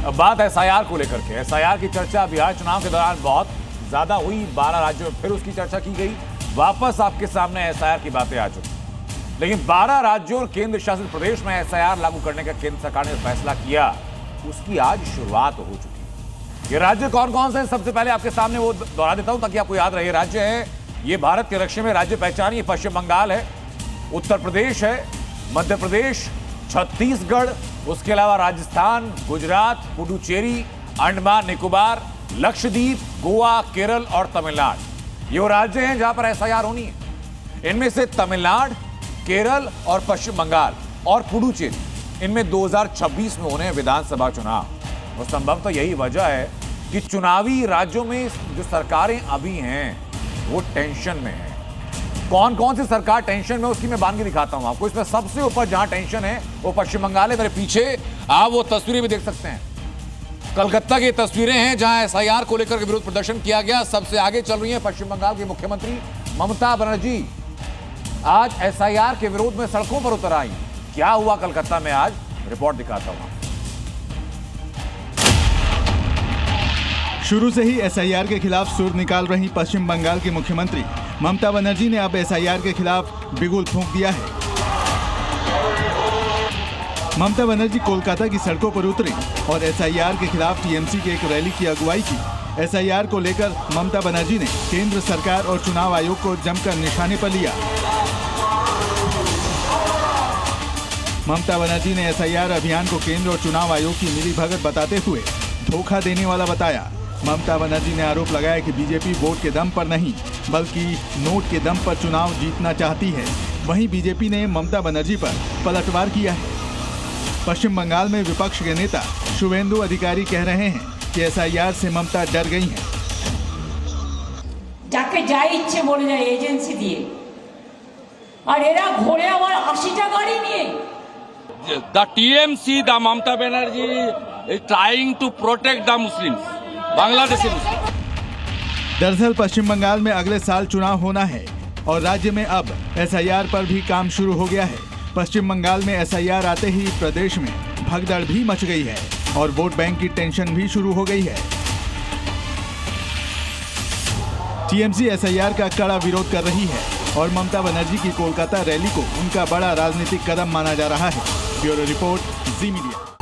अब बात एसआईआर को लेकर के। एसआईआर की चर्चा बिहार चुनाव के दौरान बहुत ज्यादा हुई, 12 राज्यों में फिर उसकी चर्चा की गई। वापस आपके सामने एसआईआर की बातें आ चुकी, लेकिन 12 राज्यों और केंद्र शासित प्रदेश में एसआईआर लागू करने का केंद्र सरकार ने फैसला किया, उसकी आज शुरुआत हो चुकी है। ये राज्य कौन कौन से हैं, सबसे पहले आपके सामने वो दोहरा देता हूं ताकि आपको याद रहे। राज्य है, ये भारत के नक्शे में राज्य पहचानिए, पश्चिम बंगाल है, उत्तर प्रदेश है, मध्य प्रदेश, छत्तीसगढ़, उसके अलावा राजस्थान, गुजरात, पुडुचेरी, अंडमान निकोबार, लक्षद्वीप, गोवा, केरल और तमिलनाडु। ये वो राज्य हैं जहां पर एसआईआर होनी है। इनमें से तमिलनाडु, केरल और पश्चिम बंगाल और पुडुचेरी, इनमें 2026 में होने हैं विधानसभा चुनाव। और संभवतः यही वजह है कि चुनावी राज्यों में जो सरकारें अभी हैं वो टेंशन में है। कौन कौन सी सरकार टेंशन में, उसकी मैं बांध के दिखाता हूं आपको। इसमें सबसे ऊपर जहां टेंशन है वो पश्चिम बंगाल है। मेरे पीछे आप वो तस्वीरें भी देख सकते हैं, कलकत्ता की तस्वीरें हैं जहां एसआईआर को लेकर विरोध प्रदर्शन किया गया। सबसे आगे चल रही है पश्चिम बंगाल की मुख्यमंत्री ममता बनर्जी, आज एसआईआर के विरोध में सड़कों पर उतर आई। क्या हुआ कलकत्ता में आज, रिपोर्ट दिखाता हूं। शुरू से ही एसआईआर के खिलाफ सुर निकाल रही पश्चिम बंगाल की मुख्यमंत्री ममता बनर्जी ने अब एसआईआर के खिलाफ बिगुल फूंक दिया है। ममता बनर्जी कोलकाता की सड़कों पर उतरी और एसआईआर के खिलाफ टीएमसी की एक रैली की अगुवाई की। एसआईआर को लेकर ममता बनर्जी ने केंद्र सरकार और चुनाव आयोग को जमकर निशाने पर लिया। ममता बनर्जी ने एसआईआर अभियान को केंद्र और चुनाव आयोग की मिलीभगत बताते हुए धोखा देने वाला बताया। ममता बनर्जी ने आरोप लगाया कि बीजेपी वोट के दम पर नहीं बल्कि नोट के दम पर चुनाव जीतना चाहती है। वहीं बीजेपी ने ममता बनर्जी पर पलटवार किया है। पश्चिम बंगाल में विपक्ष के नेता शुभेंदु अधिकारी कह रहे हैं कि एसआईआर से ममता डर गई हैं। जाके जाए इच्छे बोले जाए एजेंसी दिए और एरा घोड़े आवार 80टा गाड़ी निये। The TMC, the Mamata Banerjee is trying to protect the Muslims, Bangladeshi Muslims. दरअसल पश्चिम बंगाल में अगले साल चुनाव होना है और राज्य में अब एसआईआर पर भी काम शुरू हो गया है। पश्चिम बंगाल में एसआईआर आते ही प्रदेश में भगदड़ भी मच गई है और वोट बैंक की टेंशन भी शुरू हो गई है। टीएमसी एसआईआर का कड़ा विरोध कर रही है और ममता बनर्जी की कोलकाता रैली को उनका बड़ा राजनीतिक कदम माना जा रहा है। ब्यूरो रिपोर्ट, जी मीडिया।